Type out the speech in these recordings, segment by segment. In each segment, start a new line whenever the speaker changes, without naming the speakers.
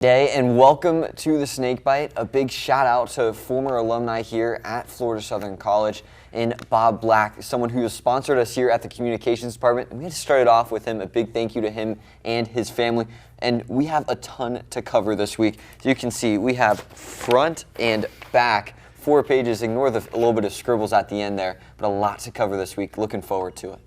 Day and welcome to the Snakebite. A big shout out to former alumni here at Florida Southern College in Bob Black, someone who has sponsored us here at the communications department. And we had to start it off with him. A big thank you to him and his family. And we have a ton to cover this week. As you can see, we have front and back, 4 pages. Ignore a little bit of scribbles at the end there, but a lot to cover this week. Looking forward to it.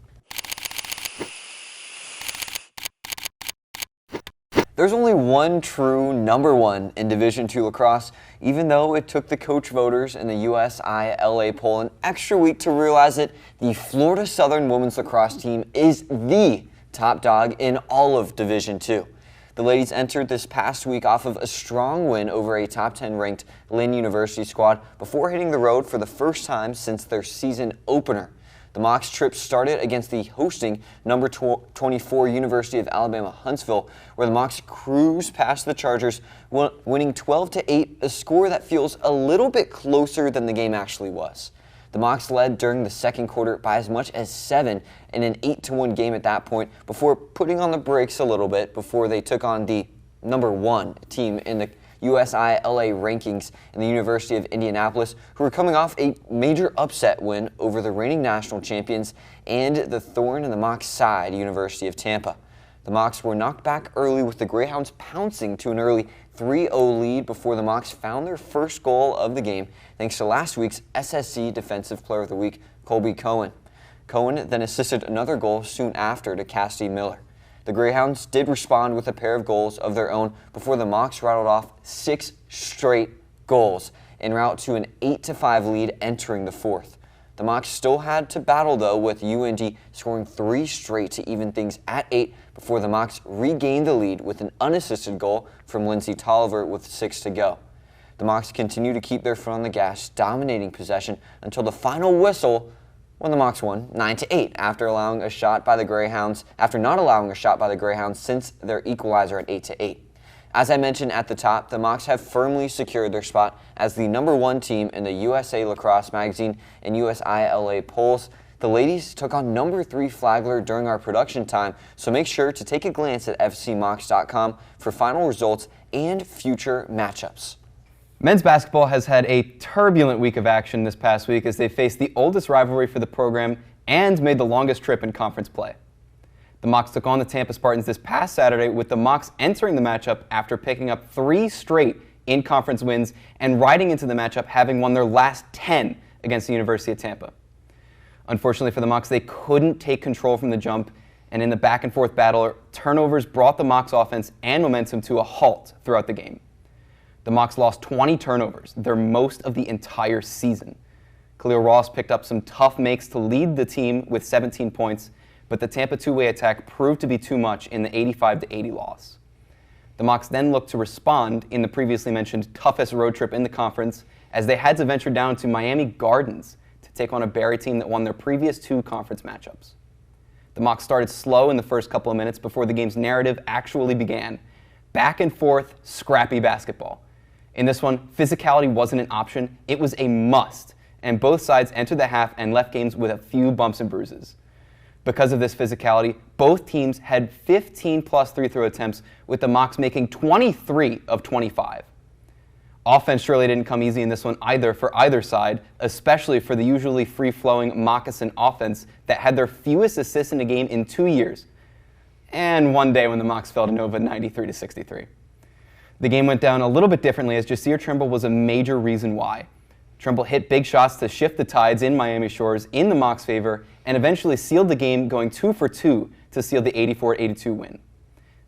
There's only one true #1 in Division II lacrosse, even though it took the coach voters in the USI-LA poll an extra week to realize it. The Florida Southern women's lacrosse team is the top dog in all of Division II. The ladies entered this past week off of a strong win over a top 10 ranked Lynn University squad before hitting the road for the first time since their season opener. The Mocs trip started against the hosting number 24 University of Alabama Huntsville, where the Mocs cruised past the Chargers, winning 12-8, a score that feels a little bit closer than the game actually was. The Mocs led during the second quarter by as much as 7 in an 8-1 game at that point, before putting on the brakes a little bit before they took on the #1 team in the USI-LA rankings in the University of Indianapolis, who were coming off a major upset win over the reigning national champions and the thorn in the Mocs' side, University of Tampa. The Mocs were knocked back early with the Greyhounds pouncing to an early 3-0 lead before the Mocs found their first goal of the game thanks to last week's SSC Defensive Player of the Week, Colby Cohen. Cohen then assisted another goal soon after to Cassidy Miller. The Greyhounds did respond with a pair of goals of their own before the Mocs rattled off 6 straight goals en route to an 8-5 lead entering the fourth. The Mocs still had to battle though, with UND scoring 3 straight to even things at 8 before the Mocs regained the lead with an unassisted goal from Lindsay Tolliver with 6 to go. The Mocs continue to keep their foot on the gas, dominating possession until the final whistle, when the Mocs won 9-8 after not allowing a shot by the Greyhounds since their equalizer at 8-8. As I mentioned at the top, the Mocs have firmly secured their spot as the #1 team in the USA Lacrosse Magazine and USI-LA polls. The ladies took on #3 Flagler during our production time, so make sure to take a glance at fcmocs.com for final results and future matchups.
Men's basketball has had a turbulent week of action this past week as they faced the oldest rivalry for the program and made the longest trip in conference play. The Mocs took on the Tampa Spartans this past Saturday, with the Mocs entering the matchup after picking up 3 straight in-conference wins and riding into the matchup having won their last 10 against the University of Tampa. Unfortunately for the Mocs, they couldn't take control from the jump, and in the back-and-forth battle, turnovers brought the Mocs offense and momentum to a halt throughout the game. The Mocs lost 20 turnovers, their most of the entire season. Khalil Ross picked up some tough makes to lead the team with 17 points, but the Tampa two-way attack proved to be too much in the 85-80 loss. The Mocs then looked to respond in the previously mentioned toughest road trip in the conference, as they had to venture down to Miami Gardens to take on a Barry team that won their previous 2 conference matchups. The Mocs started slow in the first couple of minutes before the game's narrative actually began. Back and forth, scrappy basketball. In this one, physicality wasn't an option, it was a must, and both sides entered the half and left games with a few bumps and bruises. Because of this physicality, both teams had 15+ free-throw attempts, with the Mocs making 23 of 25. Offense surely didn't come easy in this one either for either side, especially for the usually free-flowing Moccasin offense that had their fewest assists in a game in 2 years, and one day when the Mocs fell to Nova 93-63. The game went down a little bit differently, as Jasir Trimble was a major reason why. Trimble hit big shots to shift the tides in Miami Shores in the Mocs' favor and eventually sealed the game, going 2 for 2 to seal the 84-82 win.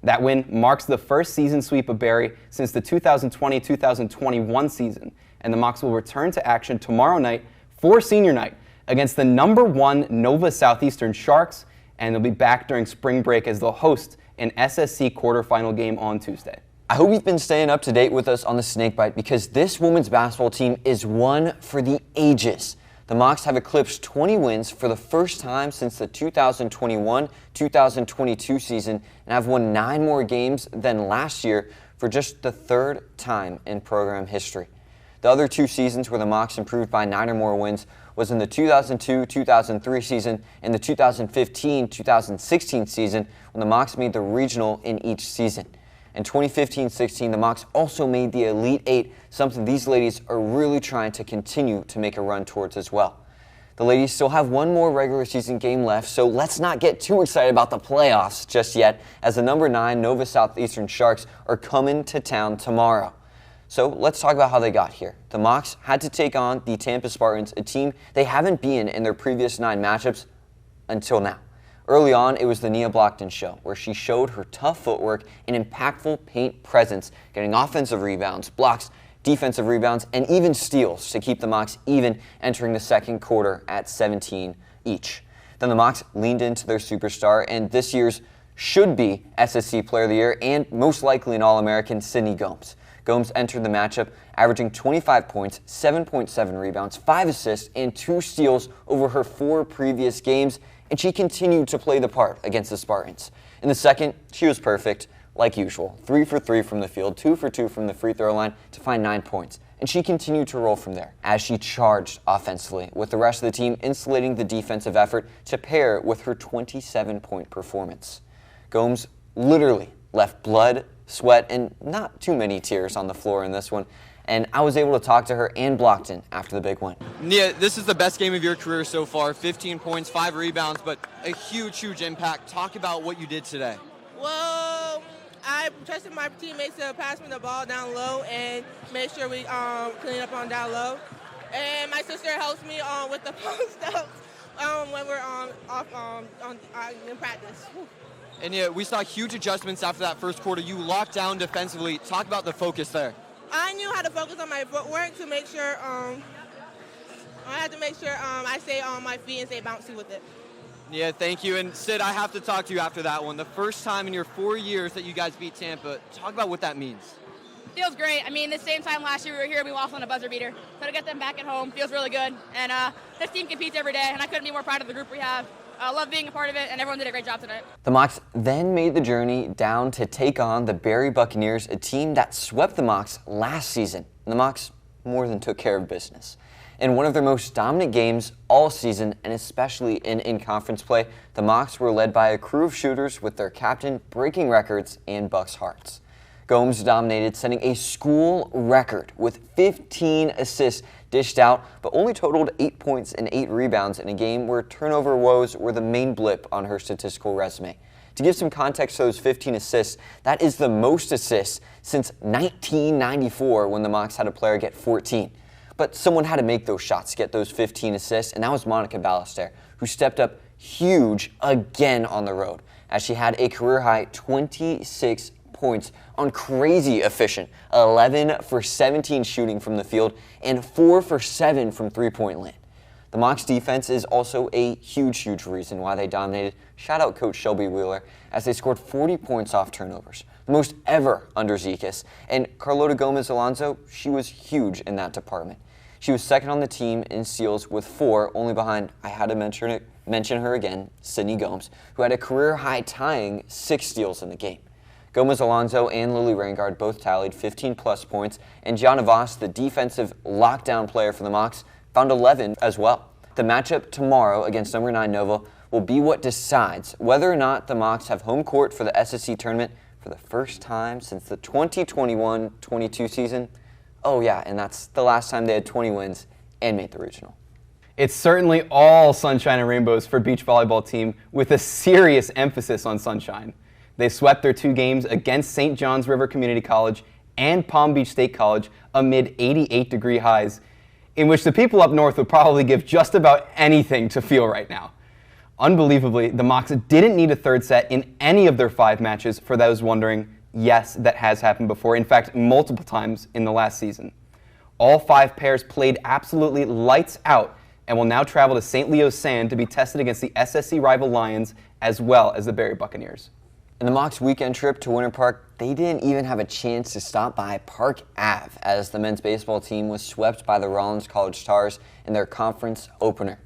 That win marks the first season sweep of Barry since the 2020-2021 season, and the Mocs will return to action tomorrow night for senior night against the #1 Nova Southeastern Sharks, and they'll be back during spring break as they'll host an SSC quarterfinal game on Tuesday.
I hope you've been staying up to date with us on the Snakebite, because this women's basketball team is one for the ages. The Mocs have eclipsed 20 wins for the first time since the 2021-2022 season and have won 9 more games than last year for just the 3rd time in program history. The other 2 seasons where the Mocs improved by 9 or more wins was in the 2002-2003 season and the 2015-2016 season, when the Mocs made the regional in each season. In 2015-16, the Mocs also made the Elite Eight, something these ladies are really trying to continue to make a run towards as well. The ladies still have one more regular season game left, so let's not get too excited about the playoffs just yet, as the number 9 Nova Southeastern Sharks are coming to town tomorrow. So let's talk about how they got here. The Mocs had to take on the Tampa Spartans, a team they haven't beaten in their previous 9 matchups until now. Early on, it was the 𝙏𝙃𝙀 show, where she showed her tough footwork and impactful paint presence, getting offensive rebounds, blocks, defensive rebounds, and even steals to keep the Mocs even entering the second quarter at 17 each. Then the Mocs leaned into their superstar and this year's should-be SSC Player of the Year and most likely an All-American, Sydney Gomes. Gomes entered the matchup averaging 25 points, 7.7 rebounds, 5 assists, and 2 steals over her 4 previous games, and she continued to play the part against the Spartans. In the second, she was perfect, like usual. 3 for 3 from the field, 2 for 2 from the free throw line to find 9 points. And she continued to roll from there as she charged offensively, with the rest of the team insulating the defensive effort to pair with her 27-point performance. Gomes literally left blood, sweat, and not too many tears on the floor in this one, and I was able to talk to her and Blockton after the big win.
Nia, this is the best game of your career so far. 15 points, 5 rebounds, but a huge impact. Talk about what you did today.
Well, I trusted my teammates to pass me the ball down low and make sure we clean up on down low. And my sister helps me with the post-ups when we're in practice.
And yeah, we saw huge adjustments after that first quarter. You locked down defensively. Talk about the focus there.
I knew how to focus on my footwork to make sure I had to make sure I stay on my feet and stay bouncy with it.
Yeah, thank you. And Sid, I have to talk to you after that one. The first time in your 4 years that you guys beat Tampa. Talk about what that means.
Feels great. I mean, the same time last year we were here, we lost on a buzzer beater. So to get them back at home feels really good. And this team competes every day, and I couldn't be more proud of the group we have. I love being a part of it, and everyone did a great job tonight.
The Mocs then made the journey down to take on the Barrie Buccaneers, a team that swept the Mocs last season. And the Mocs more than took care of business. In one of their most dominant games all season, and especially in conference play, the Mocs were led by a crew of shooters with their captain breaking records and Bucks' hearts. Gomes dominated, setting a school record with 15 assists dished out, but only totaled 8 points and 8 rebounds in a game where turnover woes were the main blip on her statistical resume. To give some context to those 15 assists, that is the most assists since 1994 when the Mocs had a player get 14. But someone had to make those shots to get those 15 assists, and that was Monica Ballester, who stepped up huge again on the road, as she had a career-high 26 points on crazy efficient 11 for 17 shooting from the field and 4 for 7 from three-point land. The Mocs defense is also a huge reason why they dominated. Shout out Coach Shelby Wheeler, as they scored 40 points off turnovers, the most ever under 𝙏𝙃𝙀. And Carlota Gomez Alonso, she was huge in that department. She was second on the team in steals with 4, only behind, I had to mention her again, Sydney Gomes, who had a career-high tying 6 steals in the game. Gomez Alonso and Lily Rangard both tallied 15-plus points, and Gianna Voss, the defensive lockdown player for the Mocs, found 11 as well. The matchup tomorrow against number 9 Nova will be what decides whether or not the Mocs have home court for the SSC tournament for the first time since the 2021-22 season. Oh yeah, and that's the last time they had 20 wins and made the regional.
It's certainly all sunshine and rainbows for beach volleyball team with a serious emphasis on sunshine. They swept their 2 games against St. John's River Community College and Palm Beach State College amid 88-degree highs, in which the people up north would probably give just about anything to feel right now. Unbelievably, the Mocs didn't need a third set in any of their 5 matches. For those wondering, yes, that has happened before, in fact, multiple times in the last season. All 5 pairs played absolutely lights out and will now travel to St. Leo's Sand to be tested against the SSC rival Lions as well as the Barrie Buccaneers.
In the Mocs' weekend trip to Winter Park, they didn't even have a chance to stop by Park Ave as the men's baseball team was swept by the Rollins College Stars in their conference opener.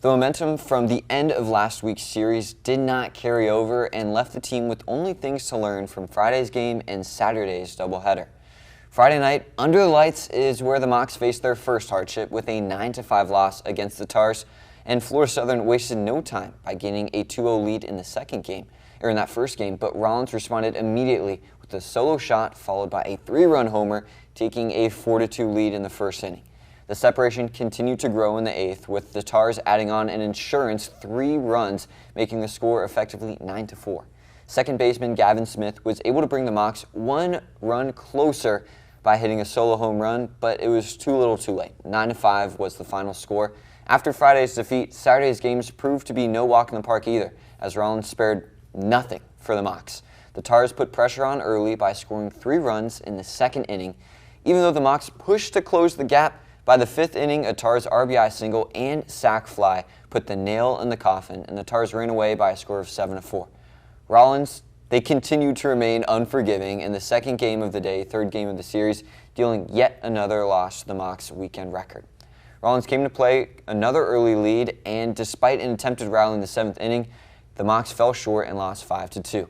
The momentum from the end of last week's series did not carry over and left the team with only things to learn from Friday's game and Saturday's doubleheader. Friday night, under the lights, is where the Mocs faced their first hardship with a 9-5 loss against the Tars, and Florida Southern wasted no time by gaining a 2-0 lead in the first game, but Rollins responded immediately with with a solo shot followed by a 3-run homer, taking a 4-2 lead in the first inning. The separation continued to grow in the 8th, with the Tars adding on an insurance 3 runs, making the score effectively 9-4. Second baseman Gavin Smith was able to bring the Mocs 1 run closer by hitting a solo home run, but it was too little too late. 9-5 was the final score. After Friday's defeat, Saturday's games proved to be no walk in the park either, as Rollins spared nothing for the Mocs. The Tars put pressure on early by scoring 3 runs in the second inning. Even though the Mocs pushed to close the gap, by the 5th inning, a Tars RBI single and sac fly put the nail in the coffin, and the Tars ran away by a score of 7-4. Rollins, they continued to remain unforgiving in the second game of the day, third game of the series, dealing yet another loss to the Mocs' weekend record. Rollins came to play another early lead, and despite an attempted rally in the 7th inning, the Mocs fell short and lost 5-2.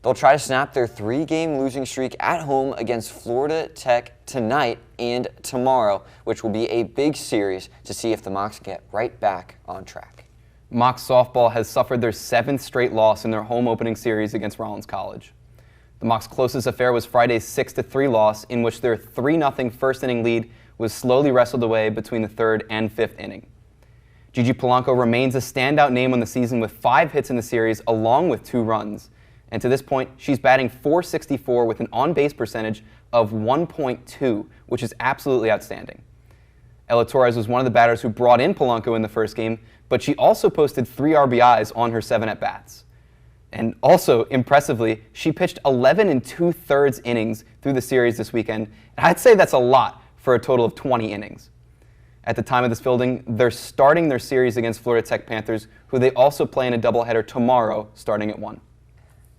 They'll try to snap their 3-game losing streak at home against Florida Tech tonight and tomorrow, which will be a big series to see if the Mocs get right back on track.
Mocs softball has suffered their 7th straight loss in their home opening series against Rollins College. The Mocs' closest affair was Friday's 6-3 loss, in which their 3-0 first-inning lead was slowly wrestled away between the 3rd and 5th inning. Gigi Polanco remains a standout name on the season with 5 hits in the series along with 2 runs. And to this point, she's batting .464 with an on-base percentage of 1.2, which is absolutely outstanding. Ella Torres was one of the batters who brought in Polanco in the first game, but she also posted 3 RBIs on her 7 at-bats. And also, impressively, she pitched 11 2/3 innings through the series this weekend, and I'd say that's a lot for a total of 20 innings. At the time of this filming, they're starting their series against Florida Tech Panthers, who they also play in a doubleheader tomorrow, starting at 1.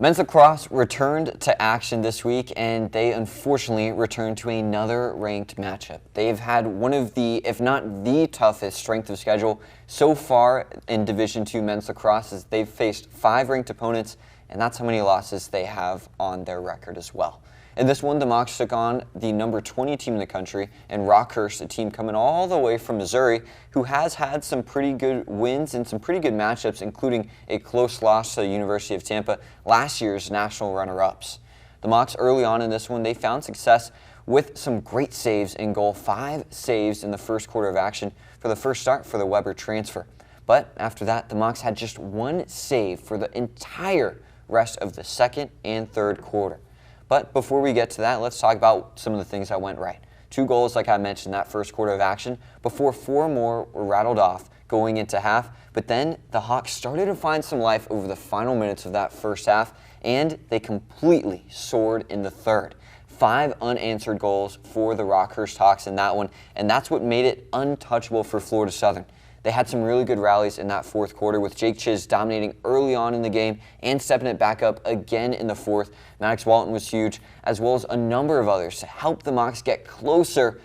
Men's lacrosse returned to action this week, and they unfortunately returned to another ranked matchup. They've had one of the, if not the toughest strength of schedule so far in Division II men's lacrosse, as they've faced 5 ranked opponents, and that's how many losses they have on their record as well. In this one, the Mocs took on the number 20 team in the country, and Rockhurst, a team coming all the way from Missouri, who has had some pretty good wins and some pretty good matchups, including a close loss to the University of Tampa, last year's national runner-ups. The Mocs early on in this one, they found success with some great saves in goal, 5 saves in the first quarter of action for the first start for the Weber transfer. But after that, the Mocs had just 1 save for the entire rest of the second and third quarter. But before we get to that, let's talk about some of the things that went right. 2 goals, like I mentioned, that first quarter of action, before 4 more were rattled off going into half. But then the Hawks started to find some life over the final minutes of that first half, and they completely soared in the third. 5 unanswered goals for the Rockhurst Hawks in that one, and that's what made it untouchable for Florida Southern. They had some really good rallies in that fourth quarter, with Jake Chiz dominating early on in the game and stepping it back up again in the fourth. Maddox Walton was huge, as well as a number of others to help the Mocs get closer,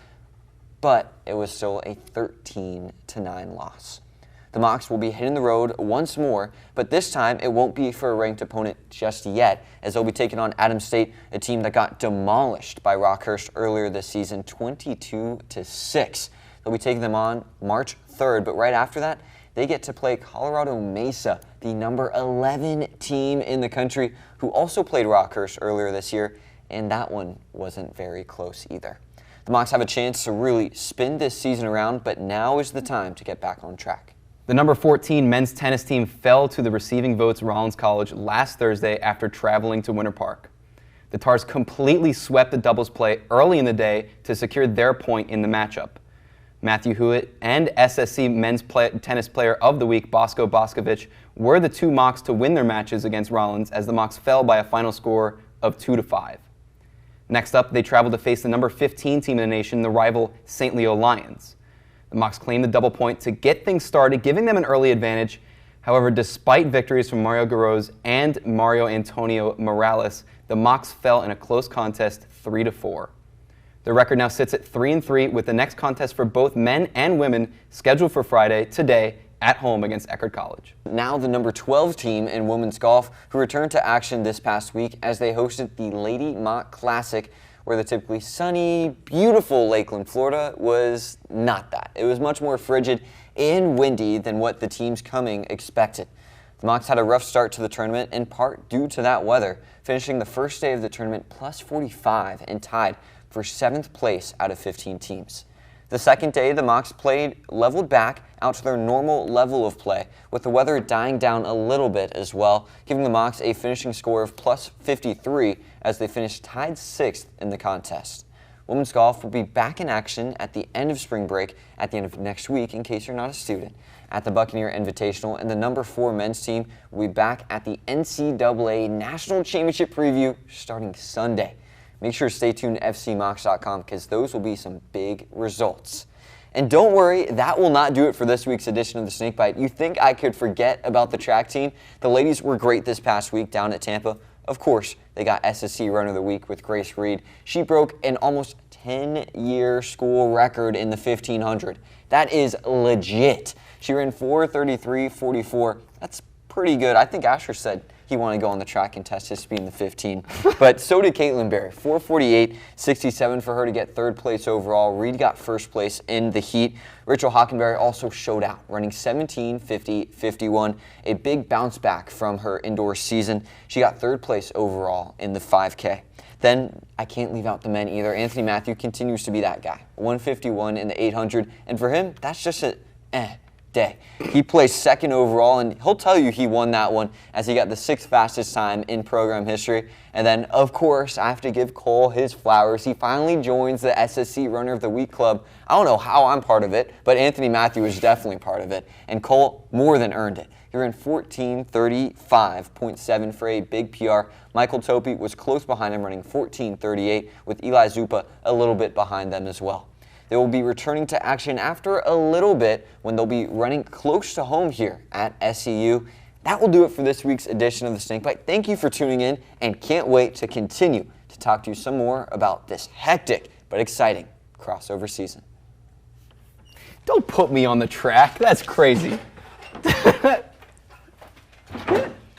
but it was still a 13-9 loss. The Mocs will be hitting the road once more, but this time it won't be for a ranked opponent just yet, as they'll be taking on Adams State, a team that got demolished by Rockhurst earlier this season, 22-6. They'll be taking them on March 3rd, but right after that, they get to play Colorado Mesa, the number 11 team in the country, who also played Rockhurst earlier this year, and that one wasn't very close either. The Mocs have a chance to really spin this season around, but now is the time to get back on track.
The number 14 men's tennis team fell to the receiving votes Rollins College last Thursday after traveling to Winter Park. The Tars completely swept the doubles play early in the day to secure their point in the matchup. Matthew Hewitt and SSC Men's Tennis Player of the Week, Bosko Boskovic, were the 2 Mocs to win their matches against Rollins, as the Mocs fell by a final score of 2-5. Next up, they traveled to face the number 15 team in the nation, the rival St. Leo Lions. The Mocs claimed the double point to get things started, giving them an early advantage. However, despite victories from Mario Garros and Mario Antonio Morales, the Mocs fell in a close contest 3-4. The record now sits at 3-3, with the next contest for both men and women scheduled for Friday, today, at home against Eckerd College.
Now the number 12 team in women's golf, who returned to action this past week as they hosted the Lady Mock Classic, where the typically sunny, beautiful Lakeland, Florida was not that. It was much more frigid and windy than what the teams coming expected. The Mocs had a rough start to the tournament, in part due to that weather, finishing the first day of the tournament plus 45 and tied for 7th place out of 15 teams. The second day, the Mocs leveled back out to their normal level of play, with the weather dying down a little bit as well, giving the Mocs a finishing score of plus 53 as they finished tied 6th in the contest. Women's golf will be back in action at the end of spring break at the end of next week, in case you're not a student, at the Buccaneer Invitational, and the number 4 men's team will be back at the NCAA National Championship preview starting Sunday. Make sure to stay tuned to FCMocs.com because those will be some big results. And don't worry, that will not do it for this week's edition of the Snakebite. You think I could forget about the track team? The ladies were great this past week down at Tampa. Of course, they got SSC Runner of the Week with Grace Reed. She broke an almost 10-year school record in the 1500. That is legit. She ran 4:33.44. That's pretty good. I think Asher said he wanted to go on the track and test his speed in the 15. But so did Caitlin Berry. 4:48.67 for her to get 3rd place overall. Reed got 1st place in the heat. Rachel Hockenberry also showed out, running 17:50.51, a big bounce back from her indoor season. She got 3rd place overall in the 5K. Then I can't leave out the men either. Anthony Matthew continues to be that guy. 151 in the 800, and for him, that's just a day. He placed 2nd overall, and he'll tell you he won that one as he got the 6th fastest time in program history. And then, of course, I have to give Cole his flowers. He finally joins the SSC Runner of the Week club. I don't know how I'm part of it, but Anthony Matthew is definitely part of it, and Cole more than earned it. He ran 14:35.7 for a big PR. Michael Topi was close behind him, running 14:38, with Eli Zupa a little bit behind them as well. They will be returning to action after a little bit when they'll be running close to home here at SEU. That will do it for this week's edition of the Snakebite. Thank you for tuning in, and can't wait to continue to talk to you some more about this hectic but exciting crossover season.
Don't put me on the track. That's crazy.